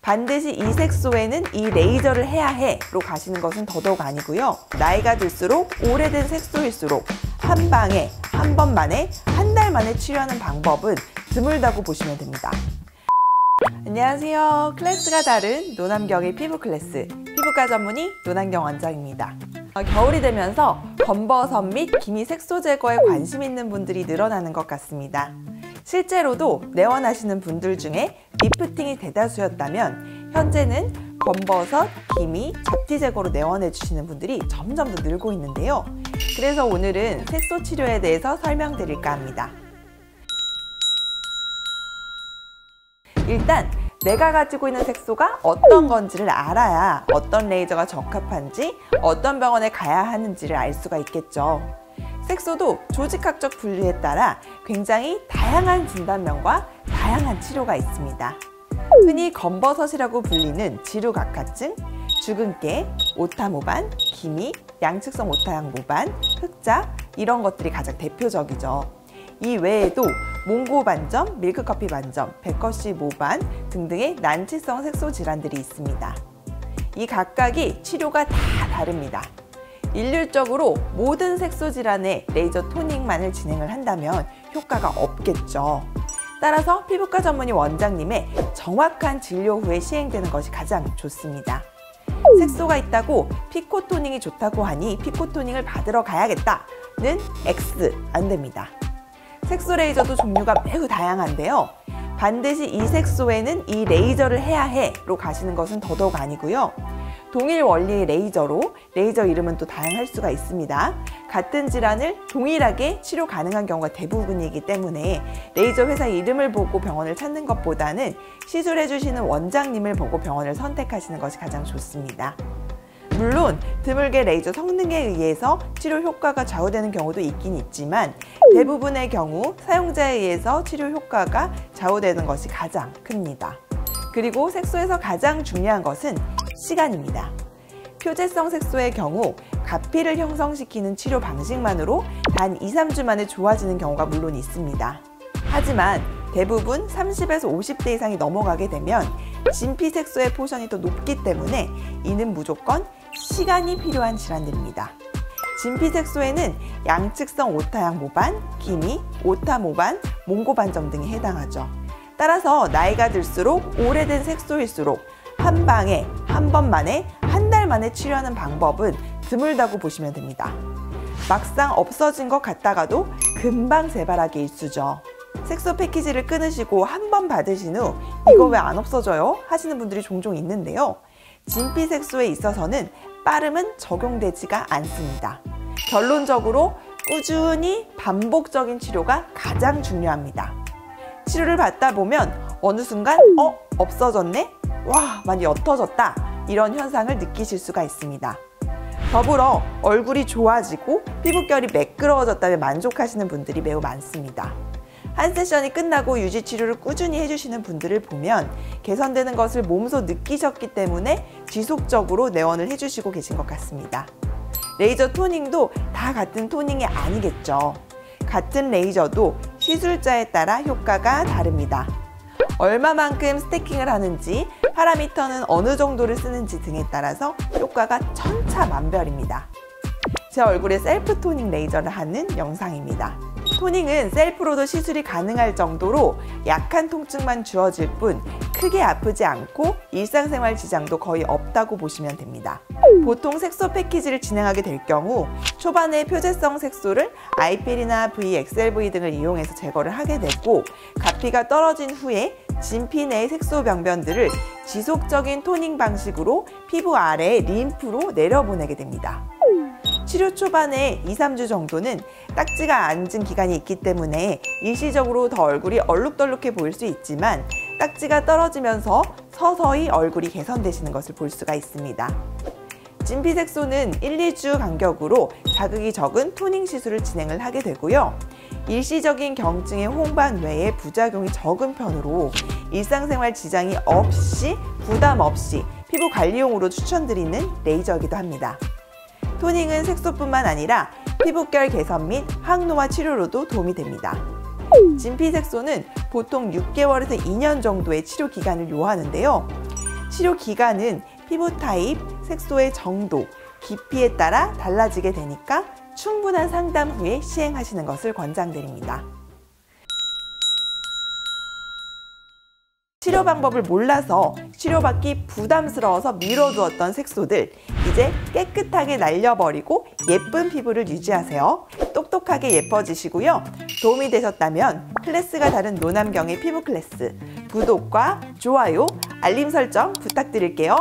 반드시 이 색소에는 이 레이저를 해야 해로 가시는 것은 더더욱 아니고요. 나이가 들수록 오래된 색소일수록 한 방에, 한 번 만에, 한 달 만에 치료하는 방법은 드물다고 보시면 됩니다. 안녕하세요. 클래스가 다른 노남경의 피부 클래스, 피부과 전문의 노남경 원장입니다. 겨울이 되면서 검버섯 및 기미 색소 제거에 관심 있는 분들이 늘어나는 것 같습니다. 실제로도 내원하시는 분들 중에 리프팅이 대다수였다면 현재는 검버섯, 기미, 잡티 제거로 내원해 주시는 분들이 점점 더 늘고 있는데요. 그래서 오늘은 색소 치료에 대해서 설명드릴까 합니다. 일단 내가 가지고 있는 색소가 어떤 건지를 알아야 어떤 레이저가 적합한지, 어떤 병원에 가야 하는지를 알 수가 있겠죠. 색소도 조직학적 분류에 따라 굉장히 다양한 진단명과 다양한 치료가 있습니다. 흔히 검버섯이라고 불리는 지루각화증, 주근깨, 오타모반, 기미, 양측성 오타양 모반, 흑자 이런 것들이 가장 대표적이죠. 이 외에도 몽고 반점, 밀크커피 반점, 백커시 모반 등등의 난치성 색소 질환들이 있습니다. 이 각각이 치료가 다 다릅니다. 일률적으로 모든 색소 질환에 레이저 토닝만을 진행을 한다면 효과가 없겠죠. 따라서 피부과 전문의 원장님의 정확한 진료 후에 시행되는 것이 가장 좋습니다. 색소가 있다고 피코토닝이 좋다고 하니 피코토닝을 받으러 가야겠다는 X 안 됩니다. 색소 레이저도 종류가 매우 다양한데요. 반드시 이 색소에는 이 레이저를 해야 해로 가시는 것은 더더욱 아니고요. 동일 원리의 레이저로, 레이저 이름은 또 다양할 수가 있습니다. 같은 질환을 동일하게 치료 가능한 경우가 대부분이기 때문에 레이저 회사 이름을 보고 병원을 찾는 것보다는 시술해 주시는 원장님을 보고 병원을 선택하시는 것이 가장 좋습니다. 물론 드물게 레이저 성능에 의해서 치료 효과가 좌우되는 경우도 있긴 있지만 대부분의 경우 사용자에 의해서 치료 효과가 좌우되는 것이 가장 큽니다. 그리고 색소에서 가장 중요한 것은 시간입니다. 표재성 색소의 경우 가피를 형성시키는 치료 방식만으로 단 2~3주 만에 좋아지는 경우가 물론 있습니다. 하지만 대부분 30에서 50대 이상이 넘어가게 되면 진피 색소의 포션이 더 높기 때문에 이는 무조건 시간이 필요한 질환들입니다. 진피 색소에는 양측성 오타양 모반, 기미, 오타모반, 몽고 반점 등이 해당하죠. 따라서 나이가 들수록 오래된 색소일수록 한 방에, 한 번 만에, 한 달 만에 치료하는 방법은 드물다고 보시면 됩니다. 막상 없어진 것 같다가도 금방 재발하기 일쑤죠. 색소 패키지를 끊으시고 한 번 받으신 후 이거 왜 안 없어져요? 하시는 분들이 종종 있는데요. 진피 색소에 있어서는 빠름은 적용되지가 않습니다. 결론적으로 꾸준히 반복적인 치료가 가장 중요합니다. 치료를 받다 보면 어느 순간 없어졌네? 와, 많이 옅어졌다. 이런 현상을 느끼실 수가 있습니다. 더불어 얼굴이 좋아지고 피부결이 매끄러워졌다며 만족하시는 분들이 매우 많습니다. 한 세션이 끝나고 유지 치료를 꾸준히 해주시는 분들을 보면 개선되는 것을 몸소 느끼셨기 때문에 지속적으로 내원을 해주시고 계신 것 같습니다. 레이저 토닝도 다 같은 토닝이 아니겠죠. 같은 레이저도 시술자에 따라 효과가 다릅니다. 얼마만큼 스태킹을 하는지, 파라미터는 어느 정도를 쓰는지 등에 따라서 효과가 천차만별입니다. 제 얼굴에 셀프 토닝 레이저를 하는 영상입니다. 토닝은 셀프로도 시술이 가능할 정도로 약한 통증만 주어질 뿐 크게 아프지 않고 일상생활 지장도 거의 없다고 보시면 됩니다. 보통 색소 패키지를 진행하게 될 경우 초반에 표재성 색소를 IPL이나 VXLV 등을 이용해서 제거를 하게 되고 가피가 떨어진 후에 진피 내의 색소 병변들을 지속적인 토닝 방식으로 피부 아래에 림프로 내려보내게 됩니다. 치료 초반에 2~3주 정도는 딱지가 앉은 기간이 있기 때문에 일시적으로 더 얼굴이 얼룩덜룩해 보일 수 있지만 딱지가 떨어지면서 서서히 얼굴이 개선되시는 것을 볼 수가 있습니다. 진피 색소는 1~2주 간격으로 자극이 적은 토닝 시술을 진행을 하게 되고요. 일시적인 경증의 홍반 외에 부작용이 적은 편으로 일상생활 지장이 없이 부담 없이 피부 관리용으로 추천드리는 레이저이기도 합니다. 토닝은 색소뿐만 아니라 피부결 개선 및 항노화 치료로도 도움이 됩니다. 진피 색소는 보통 6개월에서 2년 정도의 치료 기간을 요하는데요. 치료 기간은 피부 타입, 색소의 정도, 깊이에 따라 달라지게 되니까 충분한 상담 후에 시행하시는 것을 권장드립니다. 치료 방법을 몰라서 치료받기 부담스러워서 미뤄두었던 색소들, 이제 깨끗하게 날려버리고 예쁜 피부를 유지하세요. 똑똑하게 예뻐지시고요. 도움이 되셨다면 클래스가 다른 노남경의 피부 클래스 구독과 좋아요, 알림 설정 부탁드릴게요.